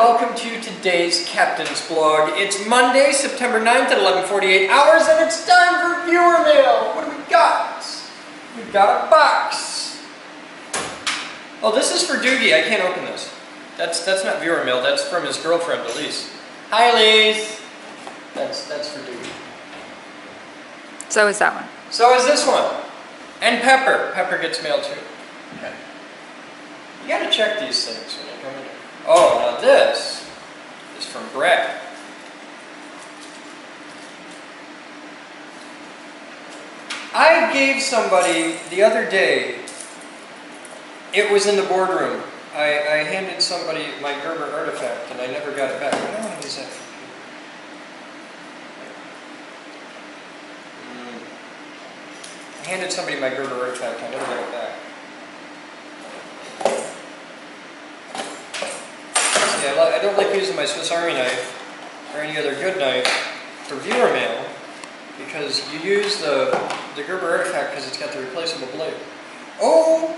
welcome to today's Captain's Blog. It's Monday, September 9th at 11:48 hours, and it's time for viewer mail. What do we got? We've got a box. Oh, this is for Doogie. I can't open this. That's not viewer mail. That's from his girlfriend, Elise. Hi, Elise. That's for Doogie. So is that one. So is this one. And Pepper. Pepper gets mail too. Okay. You gotta check these things when you come in. Oh, now this is from Brad. I gave somebody the other day, it was in the boardroom, I handed somebody my Gerber artifact and I never got it back. What do I want to use that for? I handed somebody my Gerber artifact, I never got it back. I don't like using my Swiss Army knife or any other good knife for viewer mail because you use the Gerber artifact because it's got the replaceable blade. Oh,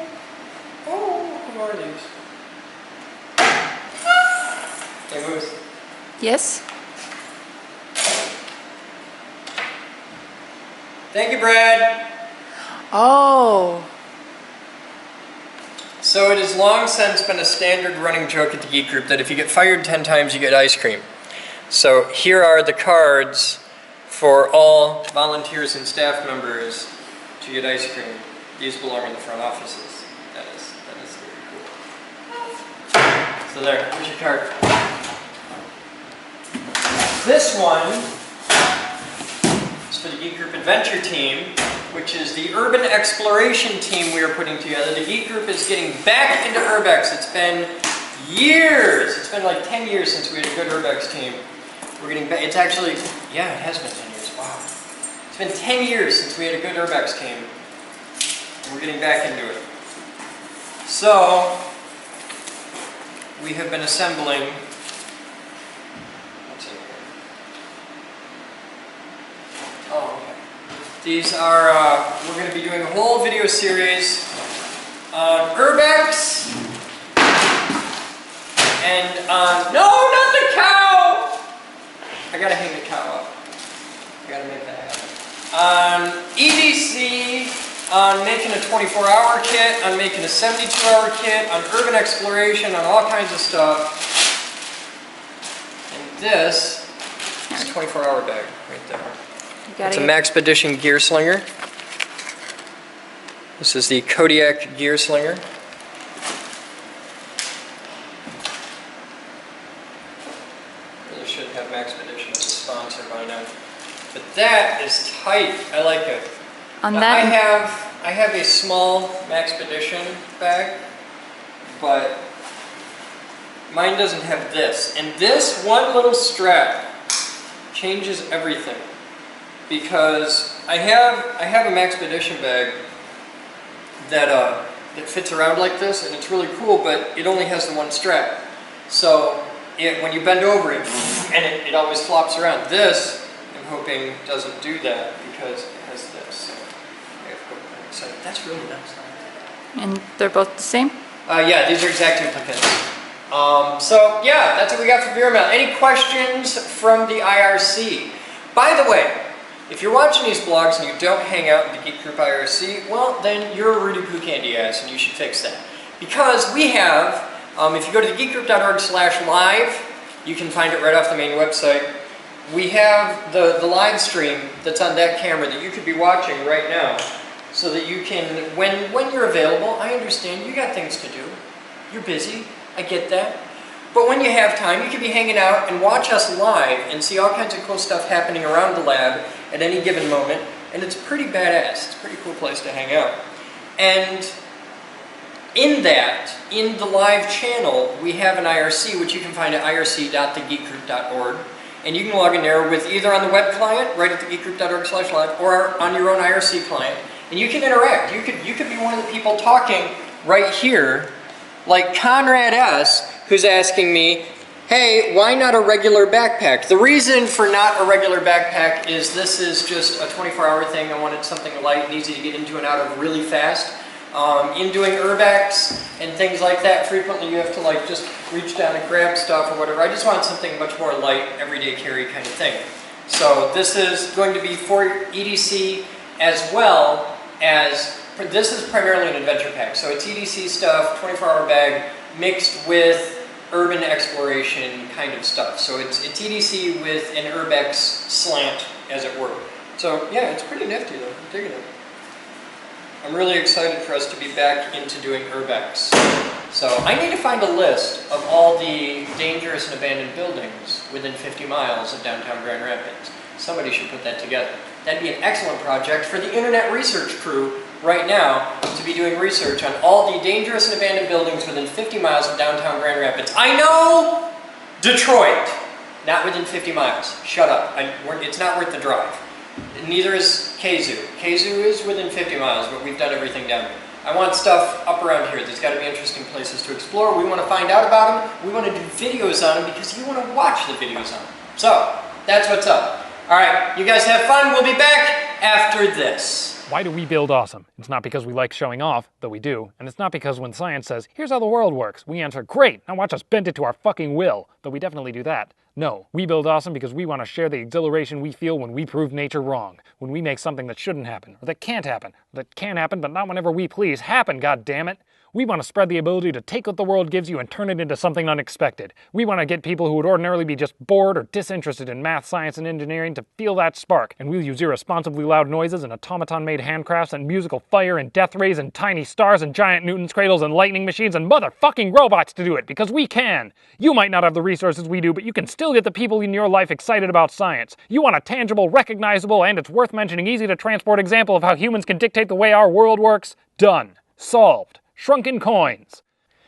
who are these? Hey, Ruth. Yes? Thank you, Brad. Oh. So it has long since been a standard running joke at the Geek Group that if you get fired 10 times, you get ice cream. So here are the cards for all volunteers and staff members to get ice cream. These belong in the front offices. That is very cool. So there, here's your card. This one is for the Geek Group Adventure Team, which is the urban exploration team we are putting together. The Geek Group is getting back into Urbex. It's been years. It's been like 10 years since we had a good Urbex team. We're getting back. It's actually, yeah, it has been 10 years. Wow. It's been 10 years since we had a good Urbex team. And we're getting back into it. So, we have been assembling. What's in here? Oh, okay. These are, we're going to be doing a whole video series on Urbex and on, no, not the cow! I gotta hang the cow up. I gotta make that happen. On EDC, on making a 24-hour kit, on making a 72-hour kit, on urban exploration, on all kinds of stuff. And this is a 24-hour bag right there. It's a Maxpedition gear slinger. This is the Kodiak gear slinger. Really should have Maxpedition as a sponsor by now. But that is tight. I like it. Now, I have a small Maxpedition bag, but mine doesn't have this. And this one little strap changes everything. Because I have a Maxpedition bag that fits around like this, and it's really cool, but it only has the one strap. So when you bend over it, and it always flops around. This, I'm hoping, doesn't do that because it has this. So that's really nice. And they're both the same? Yeah, these are exact duplicates. So yeah, that's what we got for viewer mail. Any questions from the IRC? By the way, if you're watching these blogs and you don't hang out in the Geek Group IRC, well, then you're a Rudy Poo Candy ass and you should fix that. Because we have, if you go to thegeekgroup.org/live, you can find it right off the main website. We have the live stream that's on that camera that you could be watching right now. So that you can, when you're available, I understand you got things to do. You're busy, I get that. But when you have time, you can be hanging out and watch us live and see all kinds of cool stuff happening around the lab at any given moment. And it's pretty badass. It's a pretty cool place to hang out. And in the live channel, we have an IRC, which you can find at irc.thegeekgroup.org. And you can log in there with either on the web client, right at thegeekgroup.org/live, or on your own IRC client. And you can interact. You could be one of the people talking right here, like Conrad S., who's asking me, hey, why not a regular backpack? The reason for not a regular backpack is this is just a 24-hour thing. I wanted something light and easy to get into and out of really fast. In doing Urbex and things like that, frequently you have to like just reach down and grab stuff or whatever. I just want something much more light, everyday carry kind of thing. So this is going to be for EDC as well as, this is primarily an adventure pack. So it's EDC stuff, 24-hour bag, mixed with urban exploration kind of stuff. So it's EDC with an Urbex slant, as it were. So yeah, it's pretty nifty though, I'm digging it. I'm really excited for us to be back into doing Urbex. So I need to find a list of all the dangerous and abandoned buildings within 50 miles of downtown Grand Rapids. Somebody should put that together. That'd be an excellent project for the internet research crew right now to be doing research on all the dangerous and abandoned buildings within 50 miles of downtown Grand Rapids. I know Detroit, not within 50 miles. Shut up. It's not worth the drive. Neither is Kazoo. Kazoo is within 50 miles, but we've done everything down here. I want stuff up around here. There's got to be interesting places to explore. We want to find out about them. We want to do videos on them because you want to watch the videos on them. So, that's what's up. All right, you guys have fun. We'll be back after this. Why do we build awesome? It's not because we like showing off, though we do, and it's not because when science says, here's how the world works, we answer, great, now watch us bend it to our fucking will, though we definitely do that. No, we build awesome because we want to share the exhilaration we feel when we prove nature wrong, when we make something that shouldn't happen, or that can't happen, or that can happen but not whenever we please, happen, goddammit. We want to spread the ability to take what the world gives you and turn it into something unexpected. We want to get people who would ordinarily be just bored or disinterested in math, science, and engineering to feel that spark. And we'll use irresponsibly loud noises and automaton-made handcrafts and musical fire and death rays and tiny stars and giant Newton's cradles and lightning machines and motherfucking robots to do it, because we can. You might not have the resources we do, but you can still get the people in your life excited about science. You want a tangible, recognizable, and it's worth mentioning easy to transport example of how humans can dictate the way our world works? Done. Solved. Shrunken coins.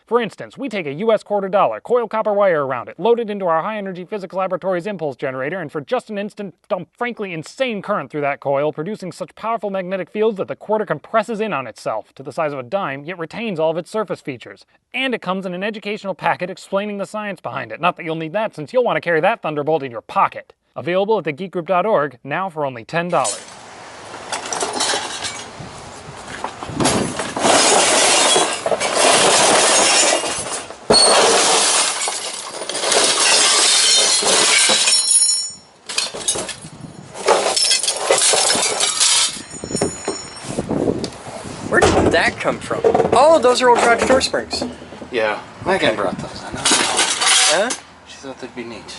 For instance, we take a US $quarter, coil copper wire around it, load it into our high-energy physics laboratory's impulse generator, and for just an instant dump frankly insane current through that coil, producing such powerful magnetic fields that the quarter compresses in on itself, to the size of a dime, yet retains all of its surface features. And it comes in an educational packet explaining the science behind it. Not that you'll need that, since you'll want to carry that thunderbolt in your pocket. Available at thegeekgroup.org, now for only $10. Where did that come from? Oh, those are old garage door springs. Yeah, Megan brought those. I know. Huh? She thought they'd be neat.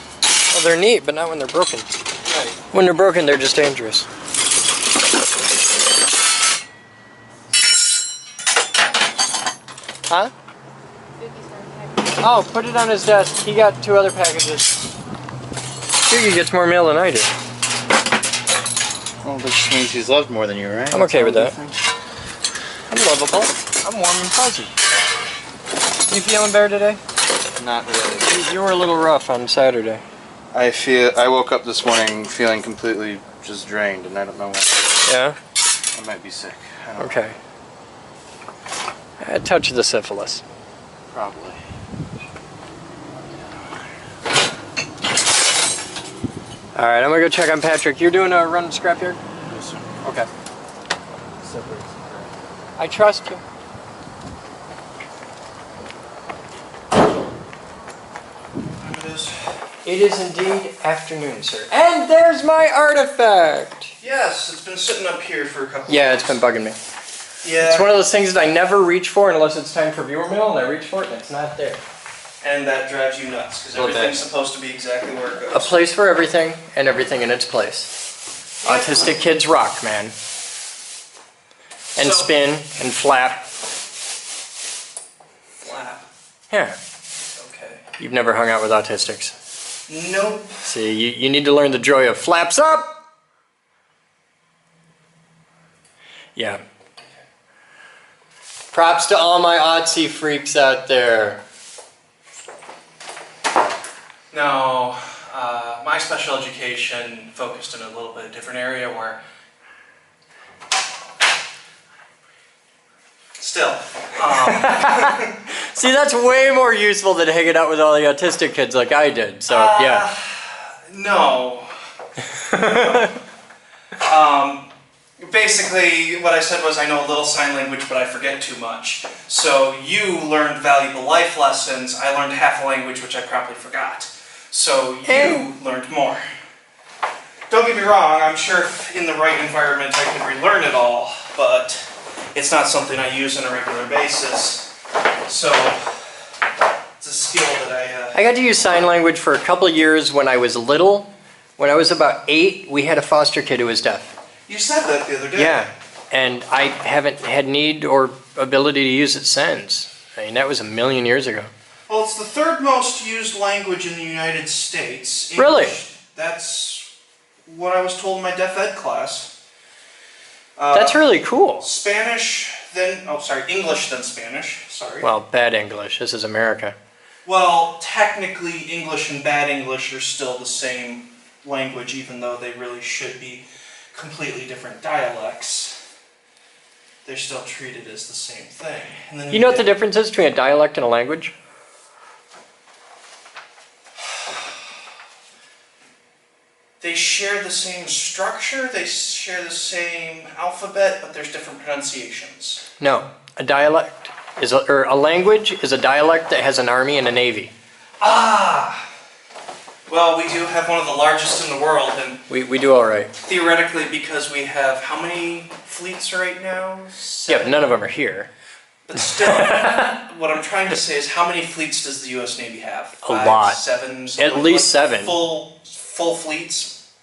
Well, they're neat, but not when they're broken. Right. When they're broken, they're just dangerous. Huh? Oh, put it on his desk. He got 2 other packages. Hughie gets more mail than I do. Well, this means he's loved more than you, right? I'm okay with that. I'm lovable. I'm warm and fuzzy. You feeling better today? Not really. You were a little rough on Saturday. I woke up this morning feeling completely just drained, and I don't know why. Yeah? I might be sick. I don't know. Okay. A touch of the syphilis. Probably. Alright, I'm gonna go check on Patrick. You're doing a run to scrapyard? Yes, sir. Okay. I trust you. It is. It is indeed afternoon, sir. And there's my artifact! Yes, it's been sitting up here for a couple Yeah, of it's been bugging me. Yeah. It's one of those things that I never reach for unless it's time for viewer mail, and I reach for it and it's not there. And that drives you nuts, because everything's supposed to be exactly where it goes. A place for everything, and everything in its place. Autistic kids rock, man. And spin, and flap. Flap. Yeah. Okay. You've never hung out with autistics. Nope. See, you need to learn the joy of flaps up! Yeah. Props to all my Otzi freaks out there. No, my special education focused in a little bit different area where... Still. See, that's way more useful than hanging out with all the autistic kids like I did, so yeah. No. Basically, what I said was I know a little sign language, but I forget too much. So you learned valuable life lessons. I learned half a language, which I probably forgot. So you learned more. Don't get me wrong, I'm sure in the right environment I could relearn it all, but it's not something I use on a regular basis. So it's a skill that I got to use sign language for a couple of years when I was little. When I was about 8, we had a foster kid who was deaf. You said that the other day. Yeah, and I haven't had need or ability to use it since. I mean, that was a million years ago. Well, it's the third most used language in the United States. English, Really? That's what I was told in my deaf ed class. That's really cool. Spanish, then, English, then Spanish, sorry. Well, bad English. This is America. Well, technically, English and bad English are still the same language, even though they really should be completely different dialects. They're still treated as the same thing. And then You know what the difference is between a dialect and a language? They share the same structure, they share the same alphabet, but there's different pronunciations. No, a dialect is or a language is a dialect that has an army and a navy. Ah! Well, we do have one of the largest in the world, and We do all right. theoretically, because we have how many fleets right now? Yeah, but none of them are here. But still, what I'm trying to say is, how many fleets does the U.S. Navy have? A lot. 7? At least 7. Full fleets?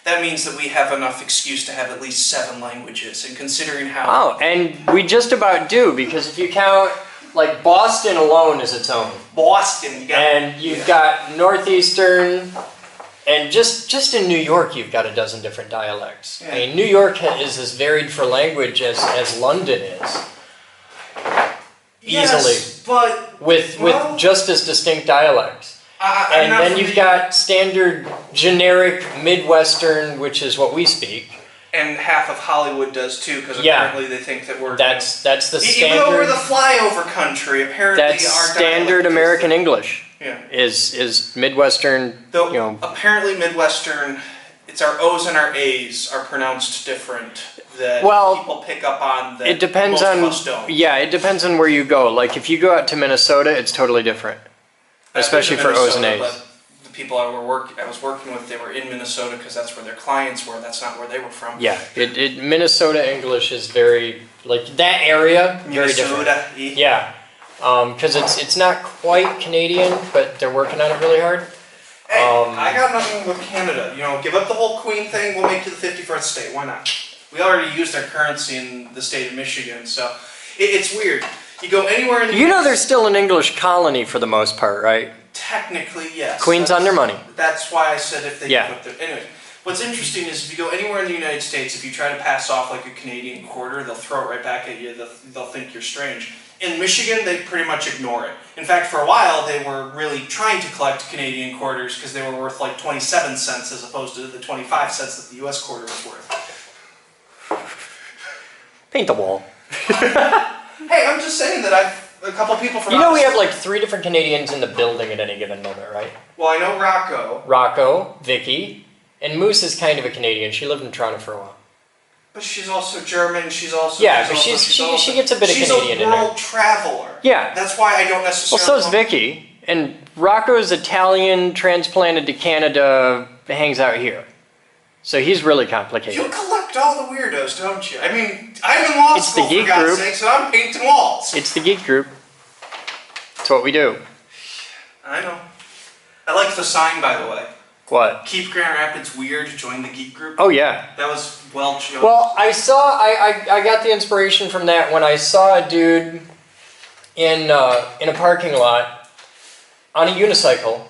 That means that we have enough excuse to have at least 7 languages, and considering how... Oh, and we just about do, because if you count, like, Boston alone is its own. Boston, you got... And you've got Northeastern, and just in New York you've got a dozen different dialects. Yeah. I mean, New York is as varied for language as London is. Yes, Easily. But... With just as distinct dialects. And then you've got standard, generic, Midwestern, which is what we speak. And half of Hollywood does too, because apparently they think that we're... That's the standard... Even though we're the flyover country, apparently that's our standard dialect American English. Yeah. Is Midwestern, Though, you know... apparently Midwestern, it's our O's and our A's are pronounced different that people pick up on that it depends most on... of us don't. Yeah, it depends on where you go. Like, if you go out to Minnesota, it's totally different. Especially for O's and A's. But the people I was working with, they were in Minnesota because that's where their clients were. That's not where they were from. Yeah, Minnesota English is very, like, that area, very different. Yeah, because it's not quite Canadian, but they're working on it really hard. Hey, I got nothing with Canada. You know, give up the whole Queen thing, we'll make you the 51st state. Why not? We already used our currency in the state of Michigan, so it's weird. You go anywhere in the You know there's still an English colony for the most part, right? Technically, yes. Queen's on their money. That's why I said if they put their... Anyway, what's interesting is if you go anywhere in the United States, if you try to pass off like a Canadian quarter, they'll throw it right back at you. They'll think you're strange. In Michigan, they pretty much ignore it. In fact, for a while, they were really trying to collect Canadian quarters because they were worth like 27 cents as opposed to the 25 cents that the U.S. quarter was worth. Paint the wall. Hey, I'm just saying that a couple people from... You know we have like 3 different Canadians in the building at any given moment, right? Well, I know Rocco. Rocco, Vicky, and Moose is kind of a Canadian. She lived in Toronto for a while. But she's also German, she gets a bit of Canadian in her. She's a world traveler. Yeah. That's why I don't necessarily... Well, so is Vicky. And Rocco's Italian, transplanted to Canada, hangs out here. So he's really complicated. You collect all the weirdos, don't you? I mean, I'm in law school, for God's sake, so I'm painting walls. It's the geek group. It's what we do. I know. I like the sign, by the way. What? Keep Grand Rapids weird, join the geek group. Oh, yeah. That was well chosen. Well, I got the inspiration from that when I saw a dude in a parking lot on a unicycle.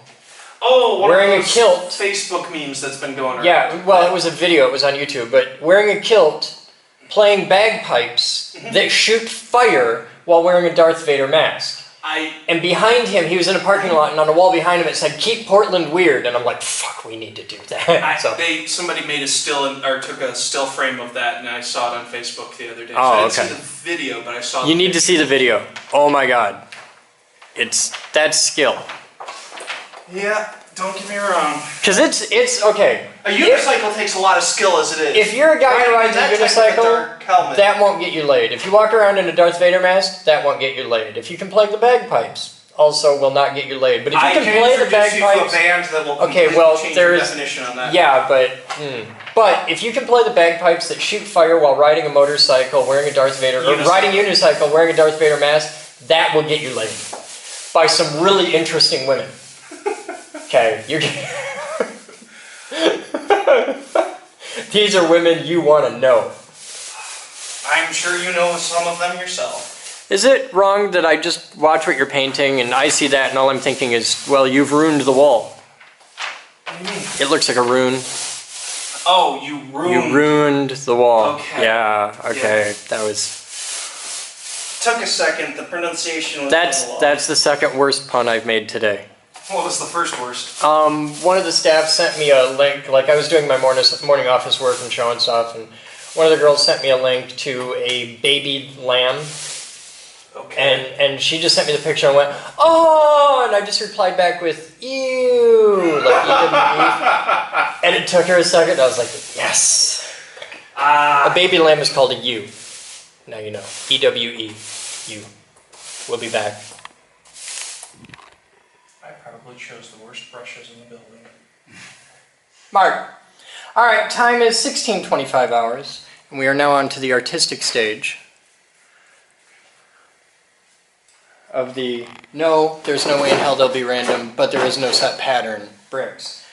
Oh, wearing a kilt. Facebook memes that's been going around. Yeah, well, it was a video, it was on YouTube, but wearing a kilt, playing bagpipes that shoot fire while wearing a Darth Vader mask. And behind him, he was in a parking lot, and on the wall behind him it said, "Keep Portland weird," and I'm like, fuck, we need to do that. Somebody made a took a still frame of that, and I saw it on Facebook the other day. So Oh, I didn't see the video, but I saw You need to see the video. Oh my god. That's skill. Yeah, Don't get me wrong. Because it's okay. A unicycle takes a lot of skill as it is. If you're a guy who rides a That type of unicycle, dark helmet. that won't get you laid. If you walk around in a Darth Vader mask, that won't get you laid. If you can play the bagpipes, also will not get you laid. But if you can play the introduce you to a bagpipes, band that will okay, well, change there your is definition on that. yeah, but if you can play the bagpipes that shoot fire while riding a motorcycle, wearing a Darth Vader, or riding unicycle, wearing a Darth Vader mask, that will get you laid by some really interesting women. Okay, you're. These are women you want to know. I'm sure you know some of them yourself. Is it wrong that I just watch what you're painting and I see that and all I'm thinking is, well, you've ruined the wall? What do you mean? It looks like a rune. Oh, you ruined. You ruined the wall. Okay. Yeah, okay. Yeah. That was... Took a second. The pronunciation was a little off. That's the second worst pun I've made today. What was the first worst? One of the staff sent me a link, like I was doing my morning office work and showing stuff, and one of the girls sent me a link to a baby lamb, Okay. and she just sent me the picture and went, oh, and I just replied back with, ew, like EWE, and it took her a second, and I was like, yes. A baby lamb is called a ewe. Now you know. EWE, ewe. We'll be back. I probably chose the worst brushes in the building. Mark. All right, time is 16:25 hours, and we are now on to the artistic stage of the, no, there's no way in hell they'll be random, but there is no set pattern bricks.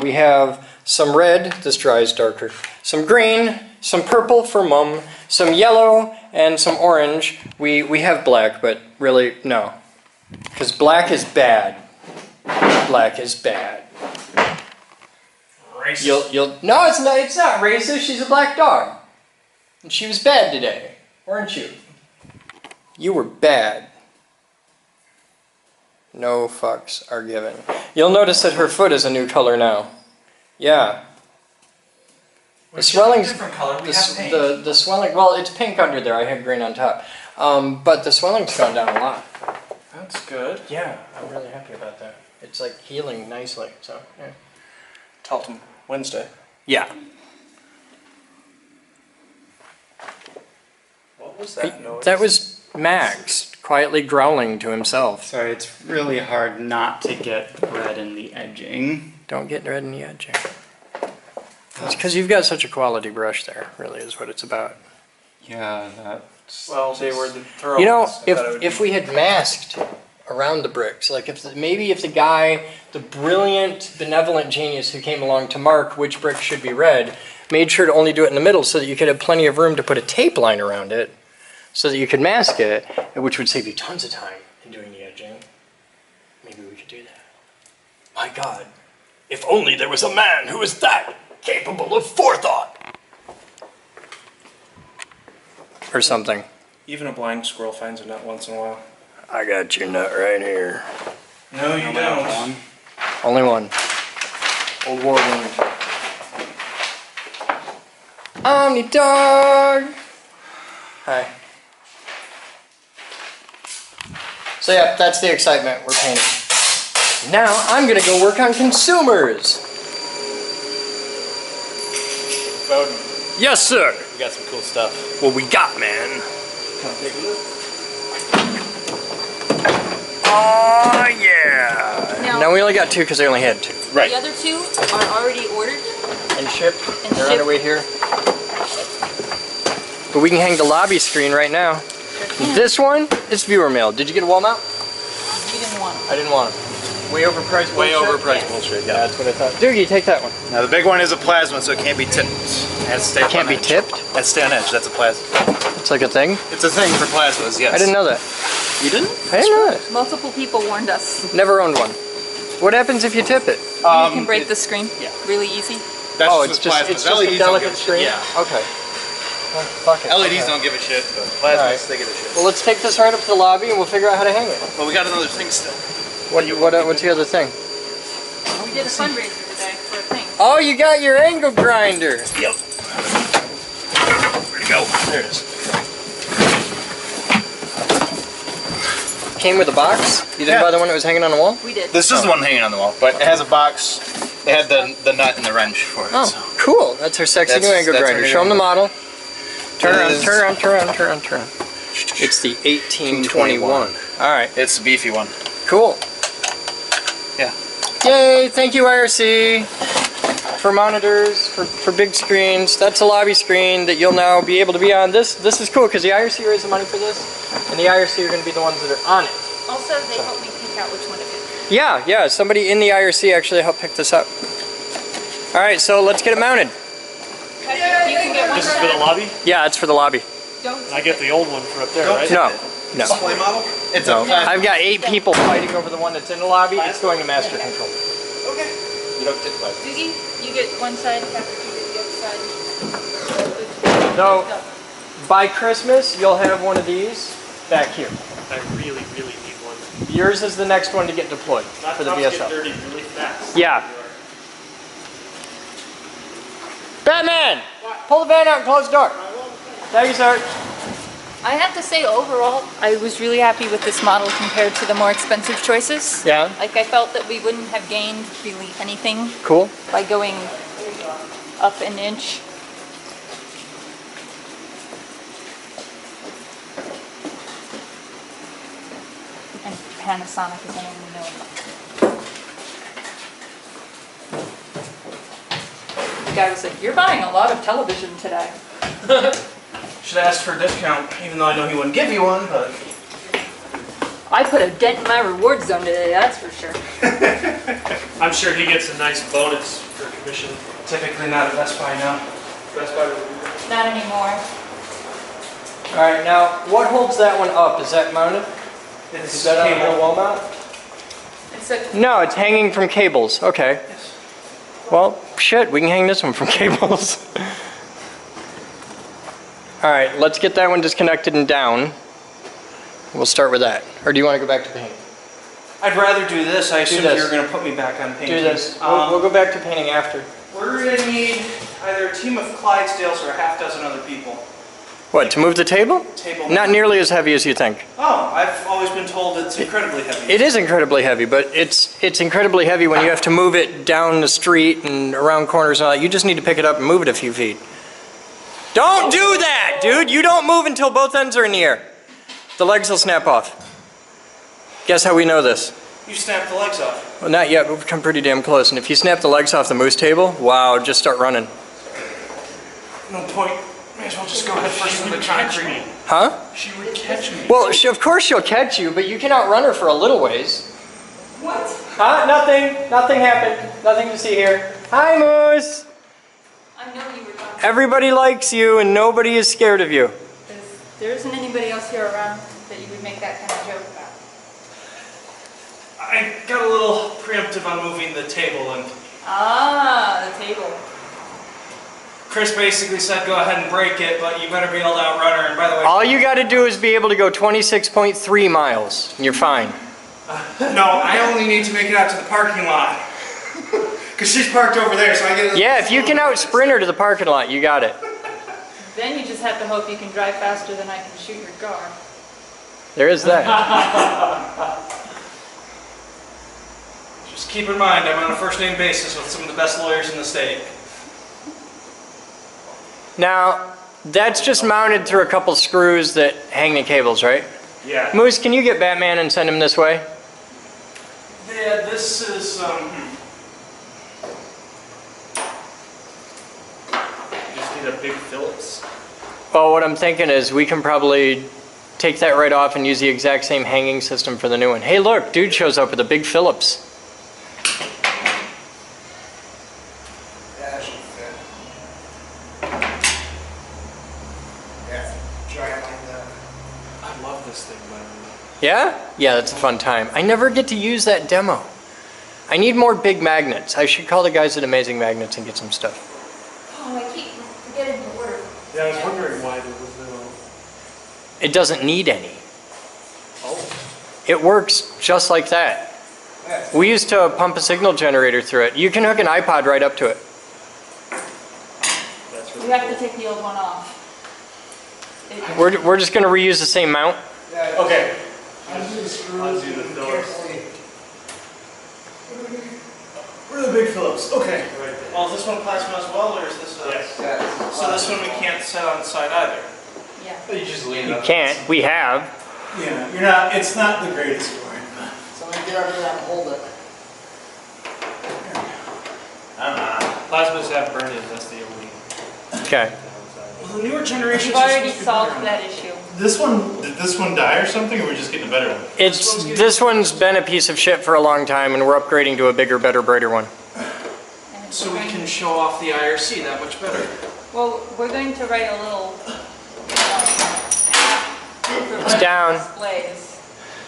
We have some red, this dries darker, some green, some purple for mum, some yellow, and some orange. We have black, but really, no. Because black is bad. Black is bad. Racist. No, it's not racist. She's a black dog. And she was bad today, weren't you? You were bad. No fucks are given. You'll notice that her foot is a new color now. Yeah. The swelling's different color. We have pink. the swelling. Well, it's pink under there. I have green on top. But the swelling's gone down a lot. That's good. Yeah, I'm really happy about that. It's like healing nicely. So yeah. Tell them Wednesday. Yeah. What was that noise? That was Max quietly growling to himself. Sorry, it's really hard not to get red in the edging. Don't get red in the edging. It's because you've got such a quality brush there, really is what it's about. Yeah, that's... Well, they were the throws. You know, I thought it would if be- we had masked around the bricks, like maybe if the guy, the brilliant, benevolent genius who came along to mark which brick should be red, made sure to only do it in the middle so that you could have plenty of room to put a tape line around it so that you could mask it, which would save you tons of time in doing the edging. Maybe we could do that. My God, if only there was a man who was that capable of forethought. Or something. Even a blind squirrel finds a nut once in a while. I got your nut right here. No, you don't. Only one. Old war wound. Omni dog. Hi. So yeah, that's the excitement. We're painting. Now I'm gonna go work on consumers. Boden, Yes, sir. we got some cool stuff. What we got, man? Come take a look. Oh yeah. Now- No, we only got two because they only had two. Right. The other two are already ordered. And shipped. And They're on shipped. their way here. But we can hang the lobby screen right now. This one is viewer mail. Did you get a wall mount? You didn't want them. I didn't want them. Way overpriced. Way bullshit? overpriced bullshit, Yeah, yeah. that's what I thought. Doogie, take that one. Now the big one is a plasma, so it can't be tipped. It has to stay up Can't on be edge. tipped? It has to stay on edge. That's a plasma. It's like a thing. It's a thing for plasmas, yes. I didn't know that. You didn't? I didn't know that. Multiple people warned us. Never owned one. What happens if you tip it? You can break the screen yeah. really easy. That's Oh, just it's with just plasmas. it's just a LEDs don't delicate give a shit. screen. Yeah. Okay. Well, fuck it. LEDs Okay. don't give a shit, but plasmas, Alright. they give a shit. Well, let's take this right up to the lobby and we'll figure out how to hang it. Well, we got another thing still. What's the other thing? We did a fundraiser today for a thing. Oh, you got your angle grinder. Yep. Where'd it go? There it is. came with a box? You didn't Yeah. buy the one that was hanging on the wall? We did. This is the one hanging on the wall, but it has a box. It had the nut and the wrench for it. Oh, So. cool. That's her sexy That's- new angle that's her grinder. new Show them the angle. model. Turn It around, is- turn around, turn around, turn around, turn around. It's the 1821. All right, It's a beefy one. cool. Yeah. Yay, thank you IRC for monitors, for big screens. That's a lobby screen that you'll now be able to be on. This is cool because the IRC raised the money for this, and the IRC are going to be the ones that are on it. Also, they helped me pick out which one to pick. Yeah, somebody in the IRC actually helped pick this up. All right, so let's get it mounted. You can get one This is for for the that. lobby? Yeah, it's for the lobby. Don't. I get the old one for up there, right? No. Display model? It's No. a I've got 8 people fighting over the one that's in the lobby. It's going to master control. Okay. You don't get that. Doogie, you get one side, Patrick, you get the other side. So, by Christmas, you'll have one of these back here. I really, really need one. Yours is the next one to get deployed for the Get VSL. dirty really fast. Yeah. Batman! Pull the van out and close the door. Thank you, sir. I have to say, overall, I was really happy with this model compared to the more expensive choices. Yeah. Like, I felt that we wouldn't have gained really anything Cool. by going up an inch. And Panasonic is only known. The guy was like, "You're buying a lot of television today." Should have asked for a discount, even though I know he wouldn't give you one, but I put a dent in my reward zone today, that's for sure. I'm sure he gets a nice bonus for commission. typically not at Best Buy now. Best Buy. Not anymore. All right, now, what holds that one up? Is that mounted? It's Is that on cable. the wall mount? It's a No, it's hanging from cables. Okay. Well, shit, we can hang this one from cables. All right, let's get that one disconnected and down. We'll start with that. Or do you want to go back to painting? I'd rather do this. I assumed this. you were going to put me back on painting. Do this. We'll go back to painting after. We're going to need either a team of Clydesdales or a half dozen other people. What, to move the table? Table. Not nearly as heavy as you think. Oh, I've always been told it's incredibly heavy. It is incredibly heavy, but it's incredibly heavy when you have to move it down the street and around corners and all that. You just need to pick it up and move it a few feet. Don't do that, dude! You don't move until both ends are in the air. The legs will snap off. Guess how we know this? You snapped the legs off. Well, not yet, but we've come pretty damn close. And if you snap the legs off the moose table, wow, just start running. No point. May as well just go ahead first into the concrete. Huh? She would catch me. Well, of course she'll catch you, but you can outrun her for a little ways. what? Huh? Nothing. Nothing happened. Nothing to see here. Hi, Moose. I know you were talking. Everybody likes you and nobody is scared of you. There isn't anybody else here around that you would make that kind of joke about. I got a little preemptive on moving the table, and Ah, the table. Chris basically said go ahead and break it, but you better be able to outrun her. And by the way, All you got to do is be able to go 26.3 miles and you're fine. no, I only need to make it out to the parking lot. Because she's parked over there, so I get Yeah, if you can out sprint her to the parking lot, you got it. Then you just have to hope you can drive faster than I can shoot your car. There is that. Just keep in mind, I'm on a first-name basis with some of the best lawyers in the state. Now, that's just mounted through a couple screws that hang the cables, right? Yeah. Moose, can you get Batman and send him this way? Yeah, this is, Just need a big Phillips. Well, what I'm thinking is we can probably take that right off and use the exact same hanging system for the new one. Hey, look, dude shows up with a big Phillips. Yeah, that should fit. Yeah, giant like that. I love this thing, by the way. Yeah? Yeah, that's a fun time. I never get to use that demo. I need more big magnets. I should call the guys at Amazing Magnets and get some stuff. Oh, I keep forgetting the word. Yeah, I was wondering why there was no... It doesn't need any. Oh. It works just like that. We used to pump a signal generator through it. You can hook an iPod right up to it. That's We really have to take the old one off. We're just going to reuse the same mount. Okay. Undo the screws. Undo the Phillips. Where are the big Phillips? Okay. Well, is this one plasma as well, or is this a... Yes. So this one we can't set on the side either? Yeah. You just lean it You up. can't. We have. Yeah, you're not, it's not the greatest for it, but... Somebody get over there and hold it. Plasmas have burn-in, that's the only. Okay. Well, the newer generations We've already solved that issue. This one, did this one die or something, or we're just getting a better one? This one's been a piece of shit for a long time, and we're upgrading to a bigger, better, brighter one. So we can show off the IRC that much better. Well, we're going to write a little It's down. displays.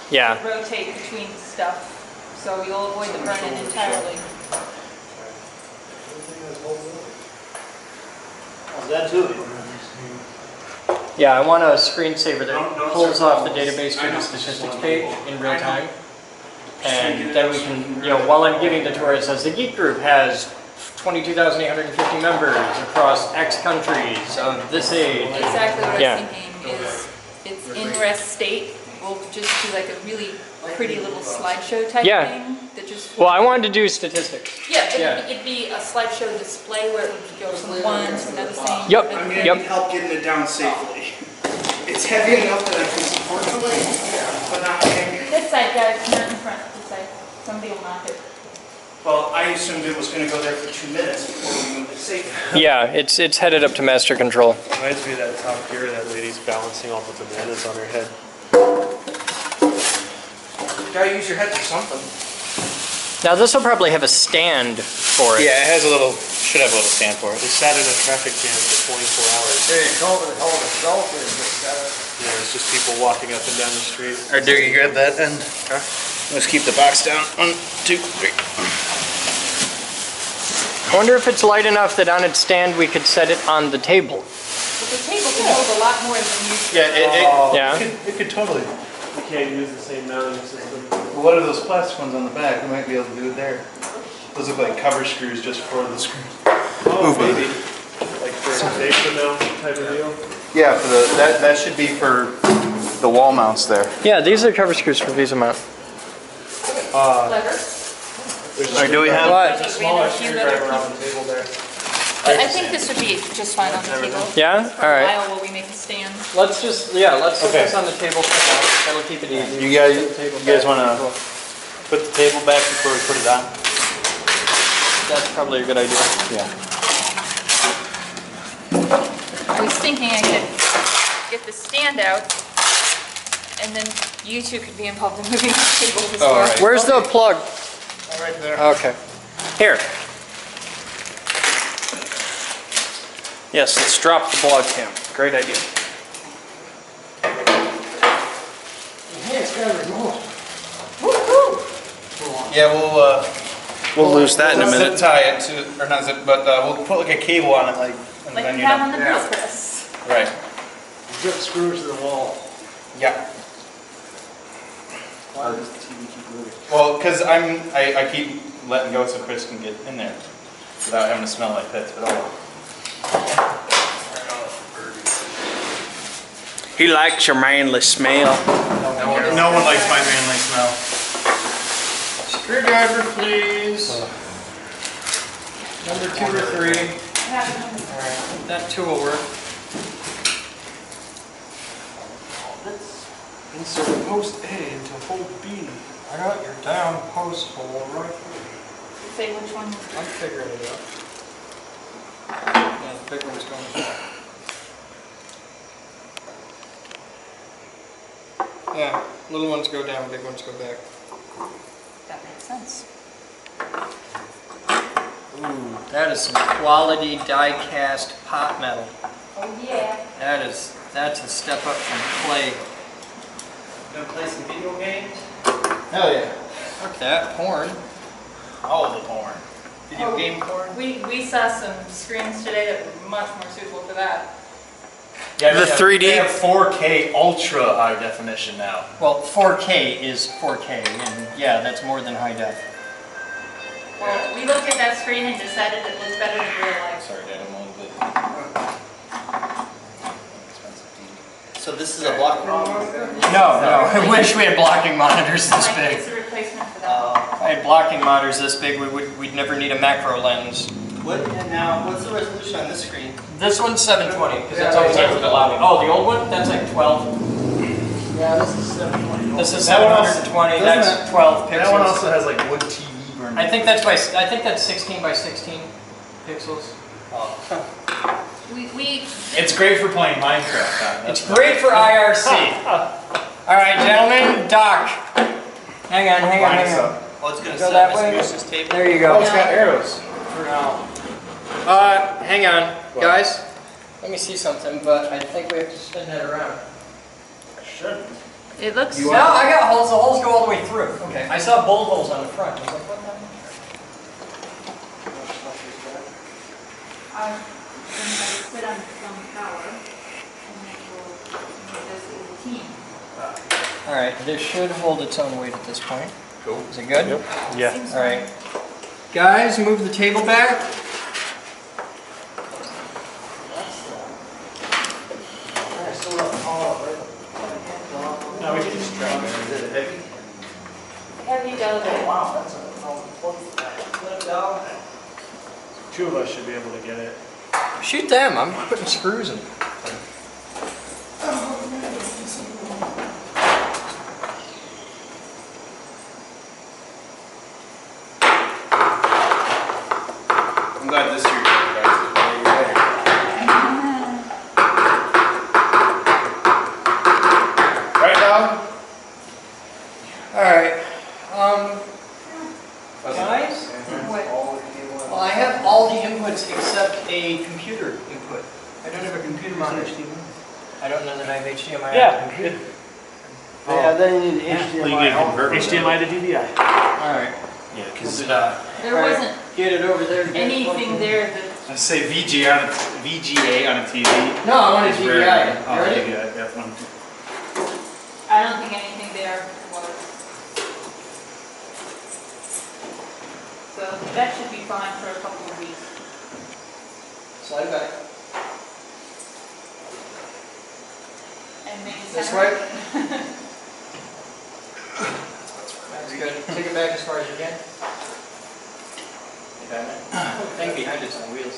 Yeah. Rotate between stuff, so you'll avoid the burn-in entirely. That too. Yeah, I want a screensaver that pulls off the database to the statistics page in real time. And then we can, while I'm giving the tour, it says the Geek Group has 22,850 members across X countries of this age. Exactly what I was thinking is, it's in rest state. We'll just do like a really pretty little slideshow type thing that just... Well, I wanted to do statistics. Yeah, but it'd be a slideshow display where it would go from one to another thing. Yep. I'm going to need help getting it down safely. It's heavy enough that I can support the leg, but not hang. This side, guys, not in front. This side. Somebody will knock it. Well, I assumed it was going to go there for 2 minutes before we moved it safely. Yeah, it's headed up to master control. Reminds me of that top gear that lady's balancing all the bananas on her head. You gotta use your head for something. Now this will probably have a stand for it. Yeah, it has a little, should have a little stand for it. They sat in a traffic jam for 24 hours. Hey, golfers. Yeah, it's just people walking up and down the street. Or do you grab that end? Let's keep the box down. 1, 2, 3. I wonder if it's light enough that on its stand we could set it on the table. But the table can hold a lot more than usual. Yeah, Yeah. it could totally. You can't use the same mounting system. Well, what are those plastic ones on the back? We might be able to do it there. Those look like cover screws just for the screws. Oh, maybe. Like for a station mount type of deal? Yeah, for that should be for the wall mounts there. Yeah, these are cover screws for Visa mount. Clever. Or do we have? What? There's a smaller screwdriver on the table there. But I think this would be just fine on the table. Yeah? For All a right. while while we make a stand. Let's just, let's put this on the table for now. That'll keep it easy. You guys want to put the table back before we put it on? That's probably a good idea. Yeah. I was thinking I could get the stand out, and then you two could be involved in moving the table as well. right. Where's the plug? Right there. Okay. Here. Yes, let's drop the blog cam. Great idea. Hey, it's got a remote. Yeah, We'll lose that in a minute. Zip tie it to, or not zip, but we'll put like a cable on it, like. And Like then you you have know. on the drill press. Right. Zip screws to the wall. Yeah. Why does the TV keep moving? Well, because I keep letting go so Chris can get in there without having to smell like pits at all. He likes your manly smell. No one likes my manly smell. Screwdriver, please. Number 2 or 3. Alright, that 2 will work. Insert post A into hole B. I got your down post hole right here. Say which one. I'm figuring it out. Yeah, the big one's going to back. Yeah, little ones go down, big ones go back. That makes sense. Ooh, that is some quality die-cast pot metal. Oh yeah. That's a step up from clay. Gonna play some video games? Hell yeah. Fuck that, porn. All the porn. Video game porn. We saw some screens today that were much more suitable for that. Yeah, The 3D? They have 4K ultra high definition now. Well, 4K is 4K, and yeah, that's more than high def. Well, we looked at that screen and decided it was better than real life. Sorry, Dad, I'm a little bit expensive TV. So this is a block monitor? No, I wish we had blocking monitors this big. It's a replacement for that. If I had blocking monitors this big, we'd never need a macro lens. What's the resolution on this screen? This one's 720, because that's always over the lobby. Oh, the old one? That's like 12. Yeah, this is 720. This is 720, that's 12 pixels. That one also has like one TV burning. I think that's 16 by 16 pixels. It's great for playing Minecraft. It's great for IRC. All right, gentlemen, Doc. Hang on. Oh, it's gonna Go set that Miss way. Moose's table. There you Oh, go. it's got arrows for now. Hang on, guys. Let me see something, but I think we have to spin that around. Shouldn't. It looks. No, I got holes. The holes go all the way through. Okay, I saw bolt holes on the front. I was like, what the heck? I'm going to put on some power, and then we'll make this as a team. All right, this should hold its own weight at this point. Cool. Is it good? Yep. Yeah. Seems All right. Guys, move the table back. I still have to haul it, right? Now we can just drop it. Is it heavy? Heavy delicate. Wow, that's a plug for that. Let it down. Two of us should be able to get it. Shoot them. I'm putting screws in. I'm glad this year guys is way better. Right now? All right. Guys? Well, I have all the inputs except a computer input. I don't have a computer monitor. I don't know that I have HDMI on the computer. Yeah, then you need HDMI out. HDMI to DVI. All right. Yeah, because There All right, wasn't get it over there. anything there that. I say VGA on a TV. No, I want a is DVI. rare. You Oh, ready? DVI, yeah, one. I don't think anything there was. So that should be fine for a couple of weeks. Slide it back. And maybe This center way? it. That's good. Take it back as far as you can. Thing behind it's on wheels.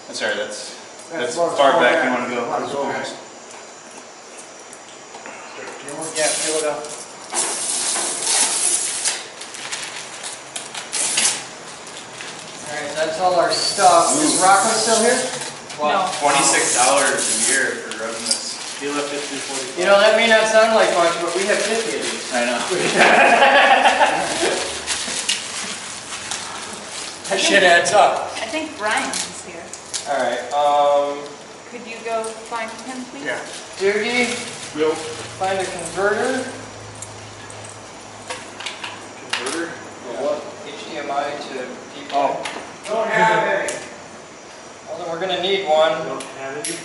That's alright, that's That's far back you want to go. Yeah, feel it up. Alright, that's all our stuff. Is Rocco still here? No. $26 a year for running this. You left it 240. You know, that may not sound like much, but we have 50 of these. I know. That shit adds up. I think Brian is here. Alright, Could you go find him, please? Yeah. Duty, Yep. find a converter. Converter? What? HDMI to DVI. Oh. Don't have any. Well, then we're gonna need one. Don't have any?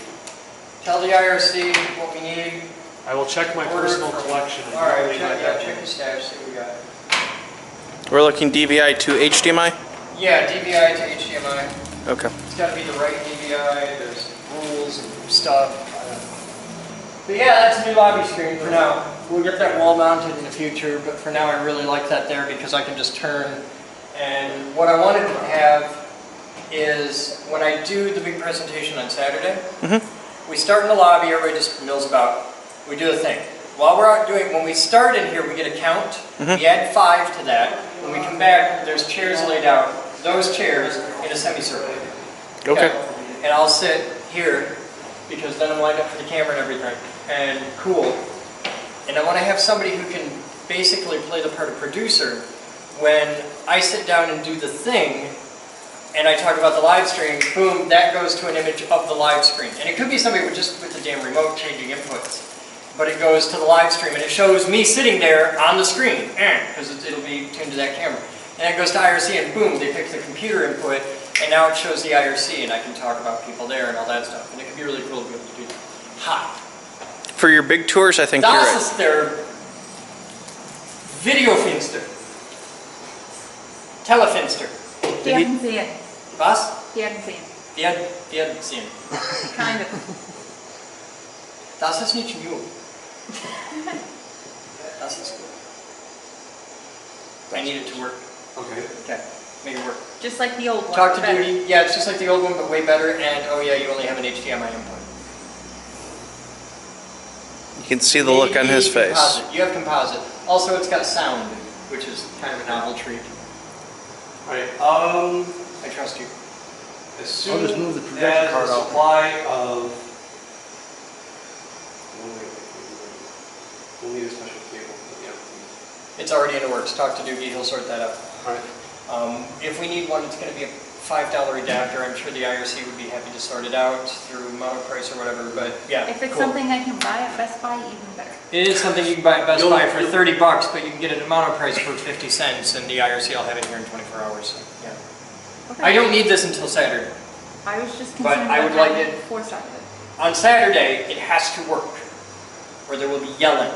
Tell the IRC what we need. I will check my Order personal for- collection. Alright, check the stash, see what we got. We're looking DVI to HDMI? Yeah, DVI to HDMI. Okay. It's gotta be the right DVI, there's rules and stuff. But yeah, that's a new lobby screen for now. We'll get that wall mounted in the future, but for now I really like that there because I can just turn. And what I wanted to have is when I do the big presentation on Saturday, we start in the lobby, everybody just mills about. We do a thing. While we're out doing, when we start in here, we get a count. We add 5 to that. When we come back, there's chairs laid out, those chairs in a semicircle. Okay. And I'll sit here because then I'm lined up for the camera and everything. And cool. And I want to have somebody who can basically play the part of producer when I sit down and do the thing and I talk about the live stream, boom, that goes to an image of the live screen. And it could be somebody with just with the damn remote changing inputs. But it goes to the live stream and it shows me sitting there on the screen, because it'll be tuned to that camera. And it goes to IRC and boom, they pick the computer input and now it shows the IRC and I can talk about people there and all that stuff. And it can be really cool to be able to do that. Hot. For your big tours, I think Das you're right. ist der Videofinster. Telefinster. He hasn't seen it. Was? He hasn't seen it. Die hat sehen. Kind of. Das ist nicht new. Das ist good. I need it to work. Okay. Okay, make it work. Just like the old one. Talk to better. duty. Yeah, it's just like the old one, but way better. And oh yeah, you only have an HDMI input. You can see the look on his face. Composite. You have composite. Also, it's got sound, which is kind of a novel treat. Alright, I trust you. as soon just move the projector as card the out. supply of... We'll need a special cable. Yeah. It's already in the works. Talk to Doogie. He'll sort that out. Alright. If we need one, it's going to be a $5 adapter. I'm sure the IRC would be happy to sort it out through mono price or whatever. But yeah, If it's cool. something I can buy at Best Buy, even better. It is something you can buy at Best Buy for $30, but you can get it at mono price for 50 cents, and the IRC will have it here in 24 hours. So, yeah. Okay. I don't need this until Saturday. I was just But concerned I about would like having it- before Saturday. On Saturday, it has to work, or there will be yelling.